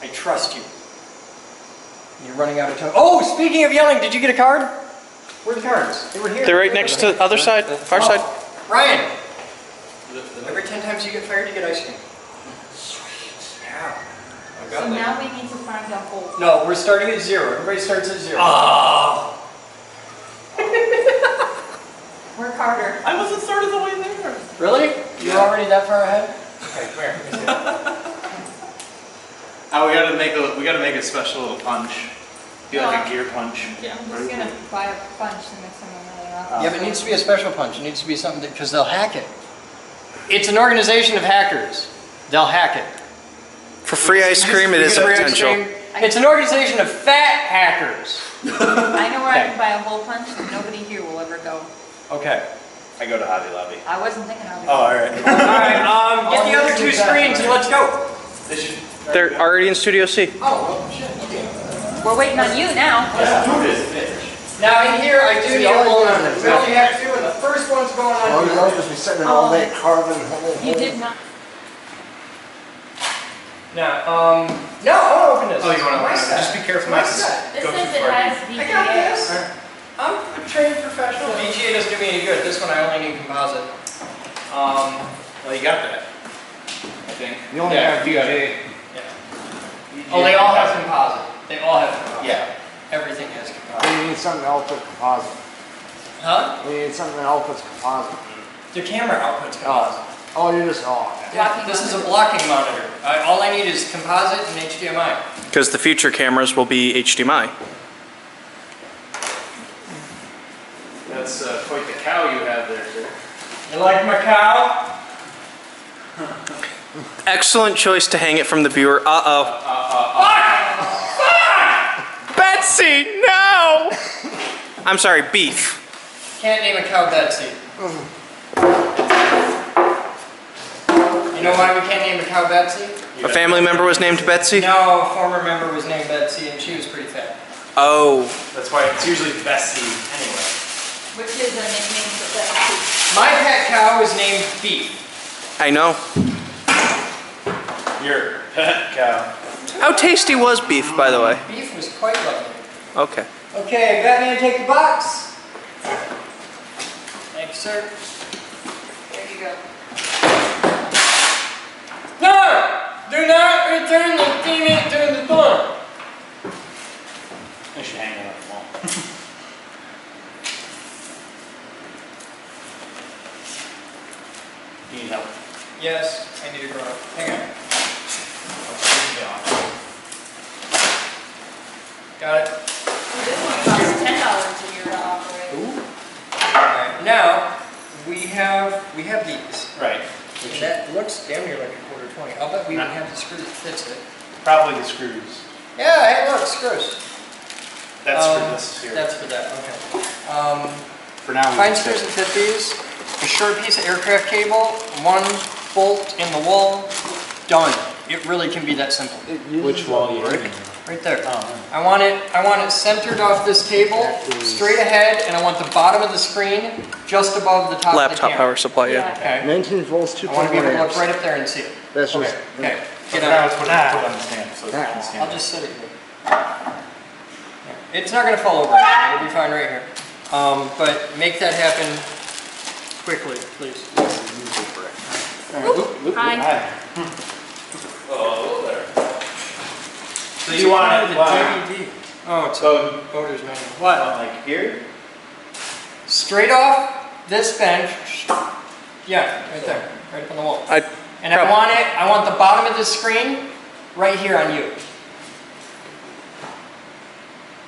I trust you. You're running out of time. Oh, speaking of yelling, did you get a card? Where are the cards? They were here. They're right next to the other side, far side. Ryan, every 10 times you get fired, you get ice cream. Yeah. So now we need to find a hole. No, we're starting at 0. Everybody starts at 0. Oh. Work harder. I wasn't started the way there. Really? You're already that far ahead? Okay, come here. Let me see it. Oh, we gotta make a special little punch. Do like a gear punch. Yeah, I'm just gonna buy a bunch and mix them in there. Yeah, but it needs to be a special punch. It needs to be something that, because they'll hack it. It's an organization of hackers. They'll hack it. For free ice cream, it You is get a free ice potential. cream. It's an organization of fat hackers. I know where I Okay. can buy a hole punch and nobody here will ever go. Okay. I go to Hobby Lobby. I wasn't thinking of it. Oh, alright. Alright, get the other 2 screens and let's go. They're already in Studio C. Oh, well, shit. Okay. We're waiting on you now. Now in here, I do need a hole on it. We only have 2, and the first one's going Oh, on you here. know, just be sitting there all day carving holes. You did not. Now, no, I want to open this. Oh, you want to My open it? set. Just be careful My not to set. This go says too it far. has I got this. VGA. I'm a trained professional. VGA doesn't do me any good. This one I only need composite. Well, you got that. I think. You only Yeah, have you got it. Oh, they all have composite. They all have composite. Yeah. Everything has composite. We need something else that's composite. Huh? We need something else that's composite. The camera output's composite. Oh, you're just, oh. Yeah, this is a blocking monitor. All I need is composite and HDMI. Because the future cameras will be HDMI. That's quite the cow you have there, sir. You like my cow? Excellent choice to hang it from the viewer. Uh-oh. Betsy, no! I'm sorry, beef. Can't name a cow Betsy. You know why we can't name a cow Betsy? A family member was named Betsy? No, a former member was named Betsy and she was pretty fat. Oh. That's why it's usually Bessie anyway. Which is a nickname for that. My pet cow is named Beef. I know. Your pet cow. How tasty was beef, by the way? Beef was quite lovely. Okay. Okay, Batman, take the box. Thank you, sir. There you go. No! Do not return the TV to the door. I should hang it up the wall. You need help? Yes, I need to grow up. Hang on. Got it. This one costs $10 a year to operate. Alright, now we have these. Right. And that looks damn near like a quarter 20. I'll bet we would have the screw that fits it. Probably the screws. Yeah, hey look, screws. That's for this here. That's for that, okay. For now, we Find can screws stick. that fit these. A short piece of aircraft cable, 1 bolt in the wall, done. It really can be that simple. Which wall you hitting? Right there. Oh. I want it centered off this table, straight ahead, and I want the bottom of the screen just above the top of the Laptop camera. power supply, yeah. Okay. 19 volts, 2.1 I want to be able to look amps. right up there and see it. That's just, Okay. So Get now out. it's put on the stand, so it can stand. I'll just set it here. It's not going to fall over. It'll be fine right here. But make that happen quickly, please. Hi. Oh, there. So you want the it, DVD. Oh, it's a owner's manual. What? like here? Straight off this bench. Yeah, right there, right up on the wall. And I want the bottom of the screen right here on you.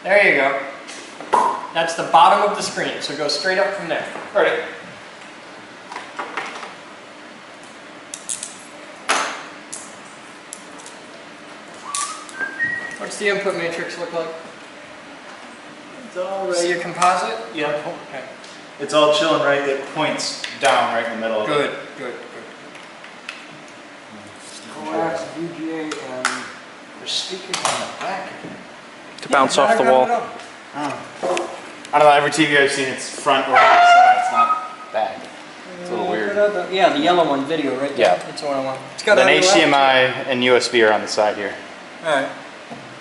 There you go. That's the bottom of the screen, so go straight up from there. All right. What's the input matrix look like? It's all See a composite? Yeah. Okay. It's all chilling right. It points down right in the middle. Good, good, good. Coax, VGA, and there's speakers on the back. To bounce off the wall. I don't know. Every TV I've seen, it's front or side. It's not back. It's a little weird. Yeah, the yellow one, video, right there. Yeah. That's the one I want. It's got Then audio HDMI and USB are on the side here. out. All right.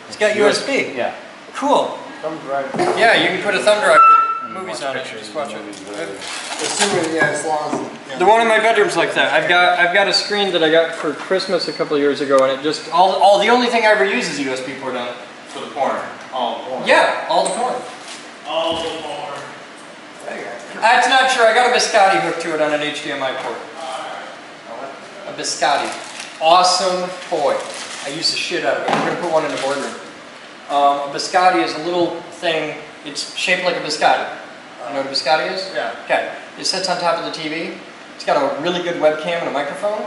It's got USB. Yeah. Cool. Thumb drive. Yeah, you can put a thumb drive with movies on it. Just watch it. The one in my bedroom's like that. I've got a screen that I got for Christmas a couple of years ago, and it just the only thing I ever use is a USB port on it. For the porn. All the porn. Yeah, all the porn. All the porn. That's not sure. I got a Biscotti hooked to it on an HDMI port. A Biscotti. Awesome toy. I use the shit out of it. We're going to put one in the boardroom. A Biscotti is a little thing. It's shaped like a Biscotti. You know what a Biscotti is? Yeah. Okay. It sits on top of the TV. It's got a really good webcam and a microphone.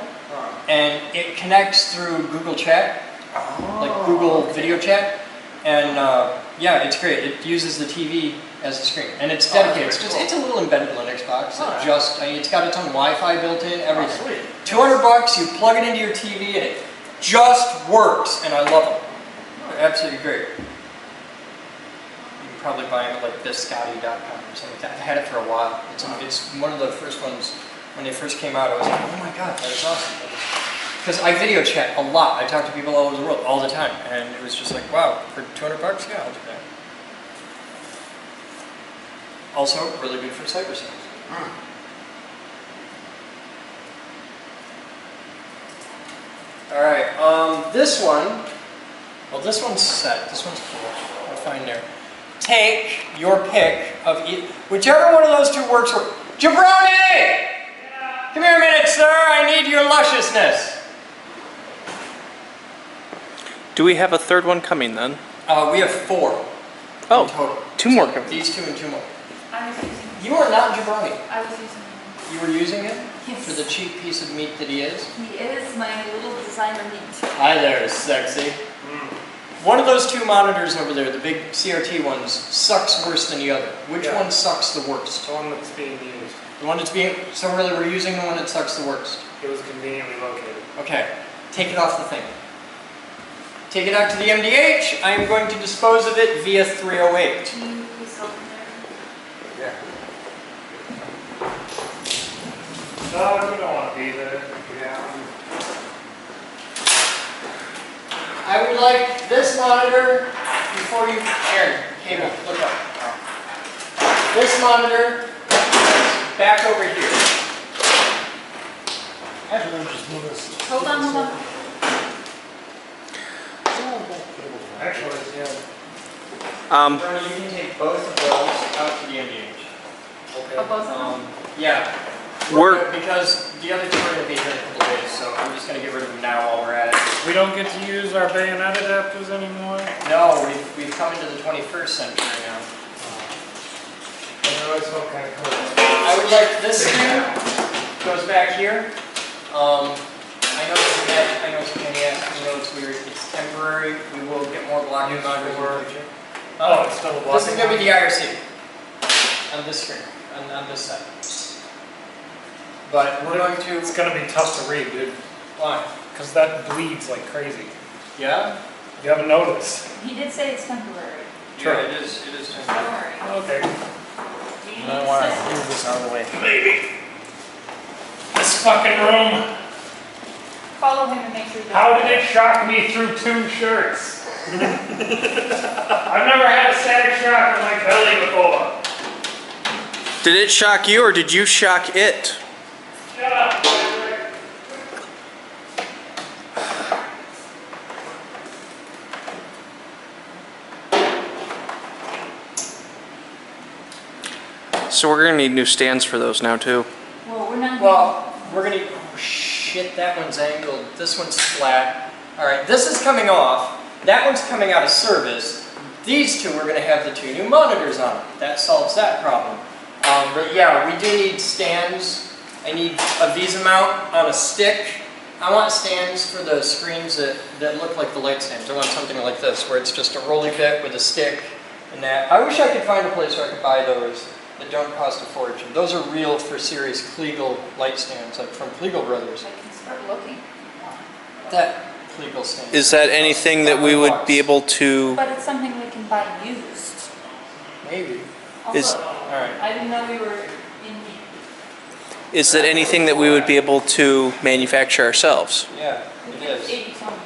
And it connects through Google Chat. Like Google Video Chat. And yeah, it's great. It uses the TV as a screen. And it's dedicated. It's a little embedded Linux box. It's got its own Wi-Fi built in, everything. $200, you plug it into your TV and it just works. And I love them. They're absolutely great. You can probably buy them at like biscotti.com or something like that. I've had it for a while. It's one of the first ones, when they first came out, I was like, oh my god, that is awesome. Because I video chat a lot. I talk to people all over the world all the time. And it was just like, wow, for $200, yeah, I'll do that. Also, really good for cybersecurity. Alright, this one, well this one's set. This one's cool. I'll find there. Take your pick of whichever one of those two works for. Jabroni! Come here a minute, sir. I need your lusciousness. Do we have a third one coming then? We have 4. Oh, in total. 2 more coming. These 2 and 2 more. I was using him. You are not jabroni. I was using him. You were using him? Yes. For the cheap piece of meat that he is? He is my little designer meat. Hi there, sexy. One of those 2 monitors over there, the big CRT ones, sucks worse than the other. Which one sucks the worst? The one that's being used. The one that's being... So really, we're using the one that sucks the worst. It was conveniently located. Okay. Take it off the thing. Take it out to the MDH. I am going to dispose of it via 308. Can you please help me there? Yeah. No, you don't want to be there. Yeah. I would like this monitor before you... Aaron, cable, look up. This monitor back over here. Actually, let me just move this. Hold on, hold on. Actually, yeah. Um, You can take both of those out to the MDH. Okay. Oh, both of them? Yeah. Because the other 2 are going to be here in a couple of days, so I'm just going to get rid of them now while we're at it. We don't get to use our bayonet adapters anymore. No, we've come into the 21st century now. I always felt kind of cool. I would like this screw goes back here. I know it's a pain, I know it's weird. It's temporary. We will get more blocking monitors in the future. Oh, it's still a blocking. This is going to be the IRC on this screen, on this side. But we're going to... It's going to be tough to read, dude. Why? Because that bleeds like crazy. Yeah? You haven't noticed. He did say it's temporary. Sure. Yeah, it is Don't temporary. worry. Okay. Do you need I to want sit? to move this out of the way. Maybe. This fucking room. Follow him and make sure that... How did it shock me through 2 shirts? I've never had a static shock in my belly before. did it shock you or did you shock it? Shut up. So we're gonna need new stands for those now too. Well, we're not. Well, we're gonna, oh shit, that one's angled, this one's flat. All right, this is coming off, that one's coming out of service. These two, we're gonna have the two new monitors on it. That solves that problem. But yeah, we do need stands. I need a Visa mount on a stick. I want stands for the screens that look like the light stands. I want something like this, where it's just a rolly bit with a stick and that. I wish I could find a place where I could buy those that don't cost a fortune. Those are real for serious Kliegel light stands, like from Kliegel Brothers. I can start looking. That Kliegel stand. Is that anything that we would be able to? But it's something we can buy used. Maybe. Is- Also, Alright. I didn't know we were in need. Is that anything that we would be able to manufacture ourselves? Yeah, We it did is. 80 something.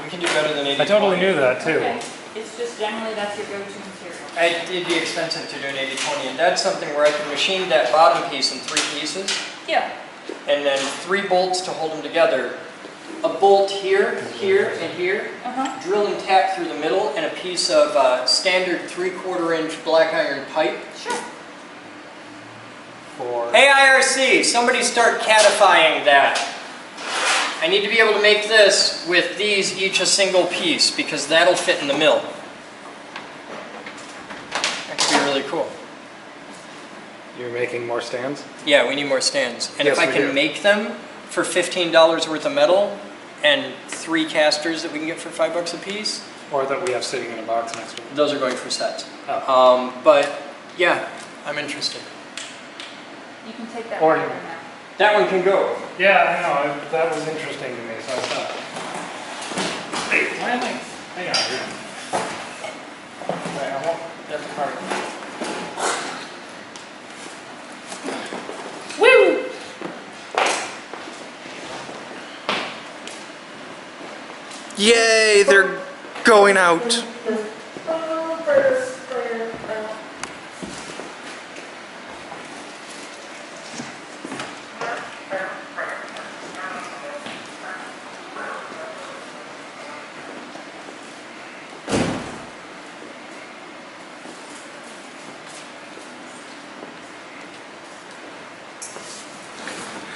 We can do better than 80. I totally knew that too. Okay. It's just generally that's your go-to material. It'd be expensive to do an 80-20, and that's something where I can machine that bottom piece in 3 pieces, Yeah. and then 3 bolts to hold them together. A bolt here, here, and here, Uh-huh. drill and tap through the middle, and a piece of standard 3/4 inch black iron pipe. Sure. Hey IRC, somebody start catifying that. I need to be able to make this with these each a single piece, because that'll fit in the mill. That could be really cool. You're making more stands? Yeah, we need more stands. And Yes, if I we can do. make them for $15 worth of metal and 3 casters that we can get for $5 a piece, Or that we have sitting in a box next to it? those are going for sets. Oh. But yeah, I'm interested. You can take that Or one you- now. That one can go. Yeah, I know. That was interesting to me, so I thought. Hey, why am I? Hang on here. Right, I won't, that's part. Woo! Yay, they're going out.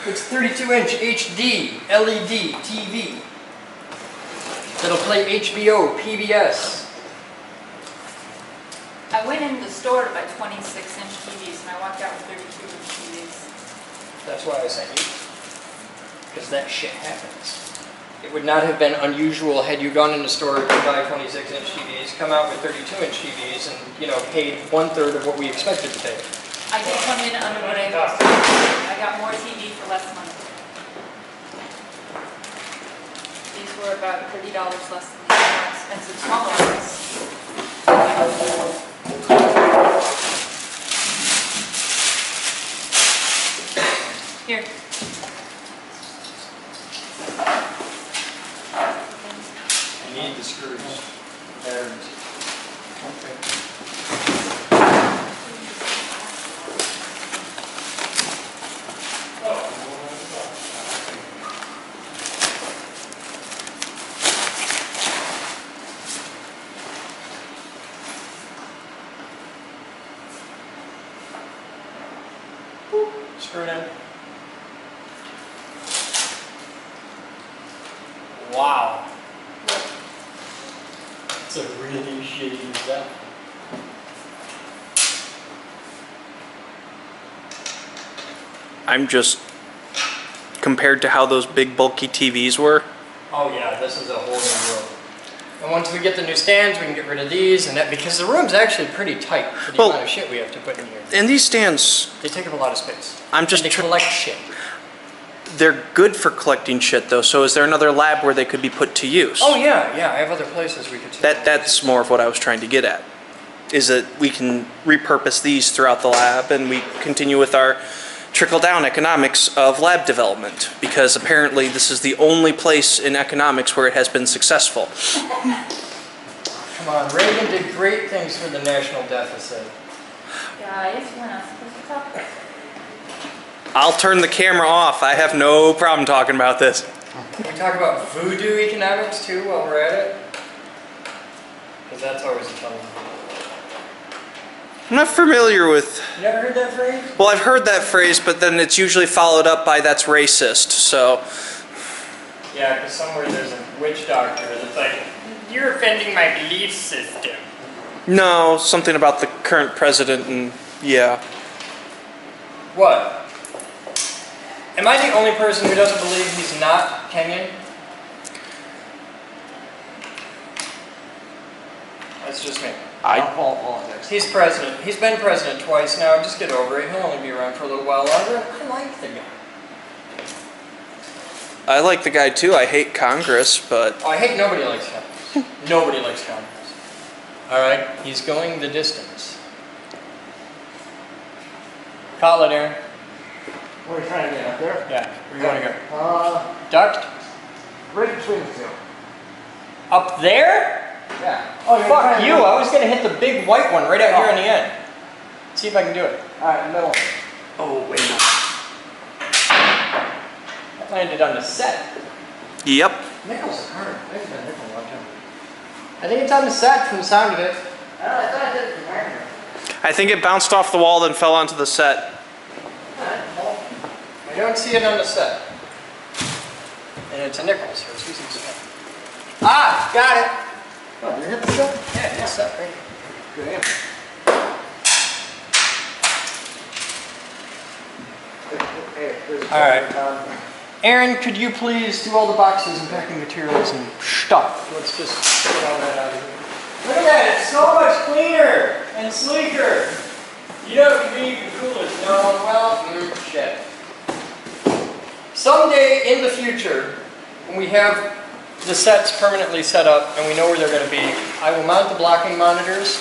It's 32-inch HD LED TV that'll play HBO, PBS. I went in the store to buy 26-inch TVs and I walked out with 32-inch TVs. That's why I sent you. Because that shit happens. It would not have been unusual had you gone in the store to buy 26-inch TVs, come out with 32-inch TVs, and paid 1/3 of what we expected to pay. I did come in under what I thought. I got more TV for less money. These were about $30 less than the more expensive smaller ones. Here. I need the screws, batteries. Screw it in. Wow. It's a really shitty set. I'm just, compared to how those big bulky TVs were, Oh yeah, this is a whole new world. And once we get the new stands, we can get rid of these and that, because the room's actually pretty tight for the Well- amount of shit we have to put in here. and these stands, They take up a lot of space. I'm just And they tr- collect shit. they're good for collecting shit though, so is there another lab where they could be put to use? Oh yeah, yeah, I have other places we could take them. That's more of what I was trying to get at, is that we can repurpose these throughout the lab and we continue with our trickle-down economics of lab development, because apparently this is the only place in economics where it has been successful. Come on, Reagan did great things for the national deficit. Guys, we're not supposed to talk about this. I'll turn the camera off. I have no problem talking about this. Can we talk about voodoo economics too while we're at it? Because that's always a fun one. I'm not familiar with... You never heard that phrase? Well, I've heard that phrase, but then it's usually followed up by "that's racist," so... Yeah, because somewhere there's a witch doctor that's like, you're offending my belief system. No, something about the current president and... yeah. What? Am I the only person who doesn't believe he's not Kenyan? That's just me. He's president. He's been president twice now. Just get over it. He'll only be around for a little while longer. I like the guy. I like the guy too. I hate Congress, but... Oh, I hate nobody likes Congress. Nobody likes Congress. Alright, he's going the distance. Call it, Aaron. Where are you trying to get up there? Yeah, where you want to go? Duct? Right between the two. Up there? Yeah. Oh, fuck you! I was gonna hit the big white one right out here on the end. See if I can do it. Alright, middle. Oh, wait. That landed on the set. Yep. Nickels are hard. I haven't done nickel in a long time. I think it's on the set from the sound of it. I thought I did it from there. I think it bounced off the wall, then fell onto the set. I don't see it on the set. And it's a nickel, so it's using set. Ah! Got it! Oh, did you hit the set? Yeah, it's set right here. Good answer. Alright. Aaron, could you please do all the boxes and packing materials and stuff? Let's just get all that out of here. Look at that, it's so much cleaner and sleeker. You know, it could be even cooler. No, well, shit. Someday in the future, when we have the sets permanently set up and we know where they're going to be, I will mount the blocking monitors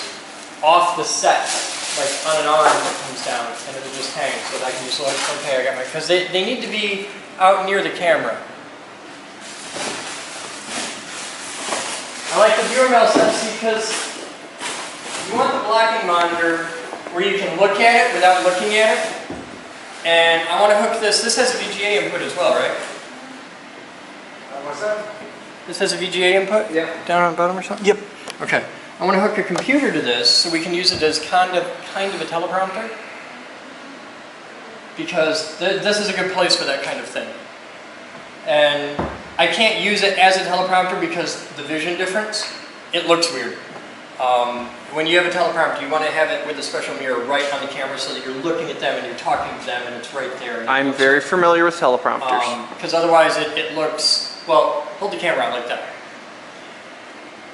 off the set, like on an arm that comes down, and it'll just hang so that I can just look, okay, I got my, because they need to be out near the camera. I like the viewer mail sets because you want the blocking monitor where you can look at it without looking at it. And I want to hook this. This has a VGA input as well, right? What's that? This has a VGA input? Yeah. Down on the bottom or something? Yep. Okay. I want to hook a computer to this so we can use it as kind of a teleprompter. Because this is a good place for that kind of thing. And I can't use it as a teleprompter because the vision difference, it looks weird. When you have a teleprompter, you want to have it with a special mirror right on the camera so that you're looking at them and you're talking to them and it's right there. I'm very familiar with teleprompters. Because otherwise it looks, well, hold the camera out like that.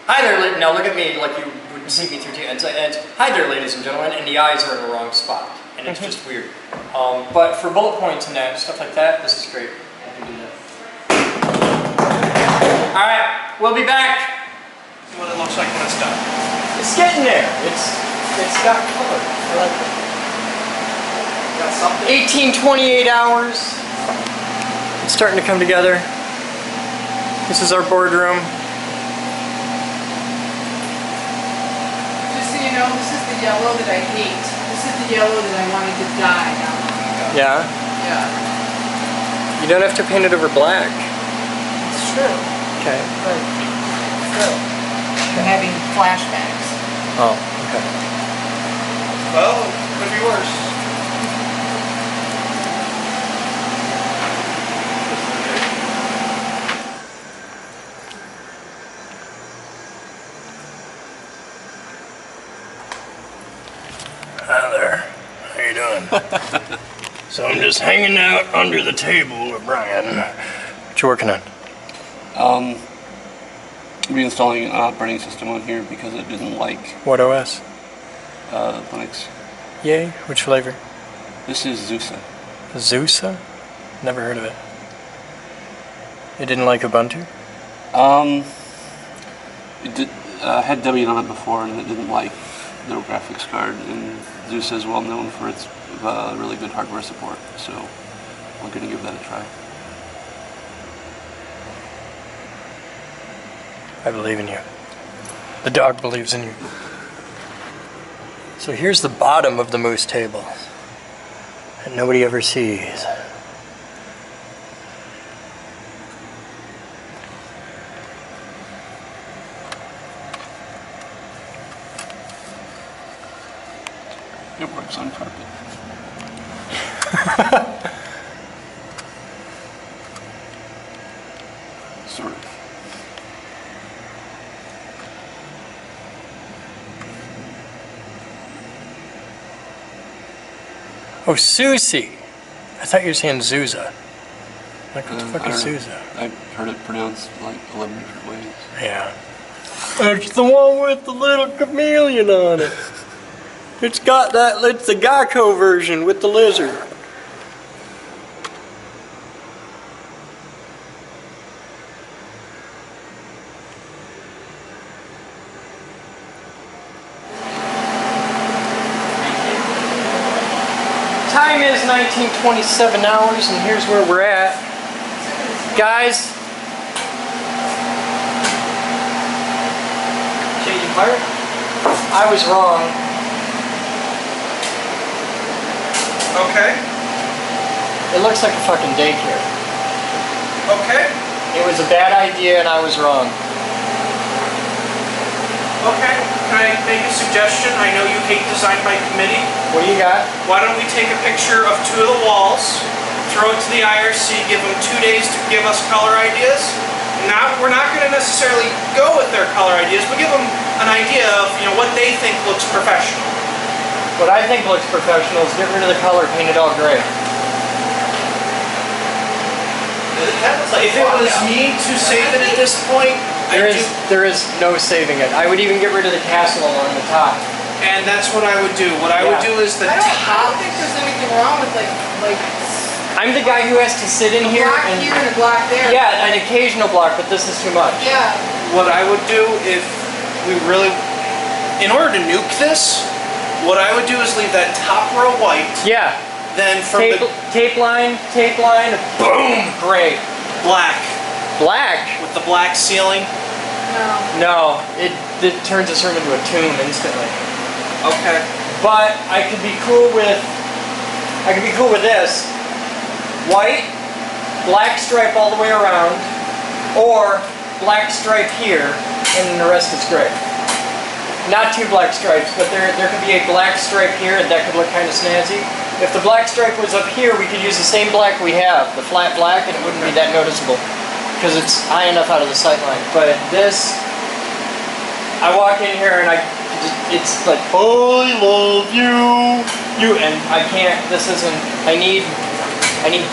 Hi there, now look at me like you would see me through and hi there, ladies and gentlemen, and the eyes are in the wrong spot. And it's just weird. But for bullet points and that, stuff like that, this is great. I can do that. Alright, we'll be back. See what it looks like when it's done. It's getting there. It's got color. I like it. Got something? 18-28 hours. It's starting to come together. This is our boardroom. Just so you know, this is the yellow that I hate. This is the yellow that I wanted to dye not long ago. Yeah? Yeah. You don't have to paint it over black. It's true. Okay. But it's true. I'm having flashbacks. Oh, okay. Well, could be worse. Hi there. How you doing? So I'm just hanging out under the table with Brian. What you working on? Reinstalling an operating system on here because it didn't like What OS? Linux. Yay. Which flavor? This is Zusa. Zusa? Never heard of it. It didn't like Ubuntu? It did, had Debian on it before and it didn't like the graphics card, and Zusa is well known for its really good hardware support, so I'm going to give that a try. I believe in you. The dog believes in you. So here's the bottom of the moose table that nobody ever sees. works on carpet. Sort of. Oh, Susie. I thought you were saying Zuza. Like, what the fuck I is don't know. Zuza? I've heard it pronounced like 11 different ways. Yeah. It's the one with the little chameleon on it. It's got that, it's the Geico version with the lizard. Time is 19:27 hours, and here's where we're at. Guys. Changing part? I was wrong. Okay. It looks like a fucking daycare. Okay. It was a bad idea and I was wrong. Okay. Can I make a suggestion? I know you hate design by committee. What do you got? Why don't we take a picture of 2 of the walls, throw it to the IRC, give them 2 days to give us color ideas. We're not going to necessarily go with their color ideas, but give them an idea of what they think looks professional. What I think looks professional is get rid of the color, paint it all gray. If it was me to save it at this point, there is no saving it. I would even get rid of the castle along the top. And that's what I would do. What I would do is the I top. don't think there's anything wrong with like I'm the guy who has to sit in here black and here and a black there. yeah, an occasional block, but this is too much. Yeah. What I would do if we really, in order to nuke this, what I would do is leave that top row white. Yeah. Then from tape line, boom, gray. Black. Black? With the black ceiling? No, it turns this room into a tomb instantly. Okay. But I could be cool with this. White, black stripe all the way around, or black stripe here, and then the rest is gray. Not 2 black stripes, but there could be a black stripe here, and that could look kind of snazzy. If the black stripe was up here, we could use the same black we have, the flat black, and it wouldn't be that noticeable, because it's high enough out of the sight line. But this, I walk in here and it's like, I love you, and I can't, this isn't, I need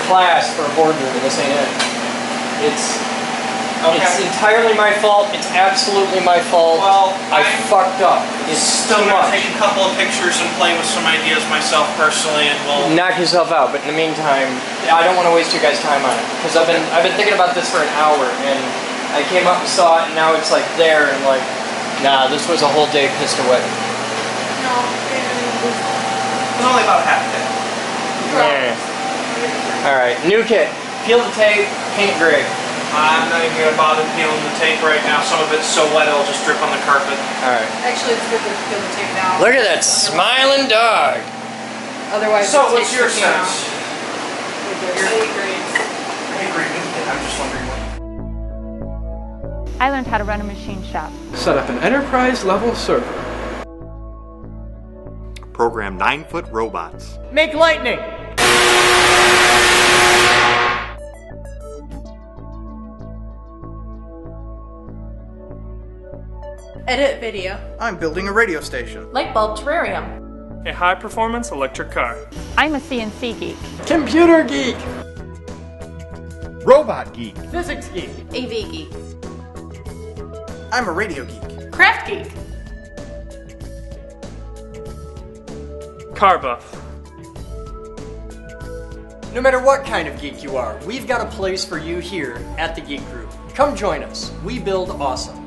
class for a boardroom, and this ain't it. It's entirely my fault. It's absolutely my fault. Well, I fucked up. It's still gonna take a couple of pictures and play with some ideas myself personally, and we'll knock yourself out. But in the meantime, I don't want to waste your guys' time on it because I've been thinking about this for an hour, and I came up and saw it, and now it's like there, and like, nah, this was a whole day pissed away. No, it's only about half a day. Yeah. All right, new kit. Peel the tape, paint gray. I'm not even going to bother peeling the tape right now. Some of it's so wet it'll just drip on the carpet. Alright. Actually, it's good to peel the tape down. Look at that smiling dog. Otherwise, so what's your sense? I agree. I'm just wondering I learned how to run a machine shop. Set up an enterprise level server. Program 9-foot robots. Make lightning. Edit video. I'm building a radio station. Light bulb terrarium. A high-performance electric car. I'm a CNC geek. Computer geek. Robot geek. Physics geek. AV geek. I'm a radio geek. Craft geek. Car buff. No matter what kind of geek you are, we've got a place for you here at the Geek Group. Come join us. We build awesome.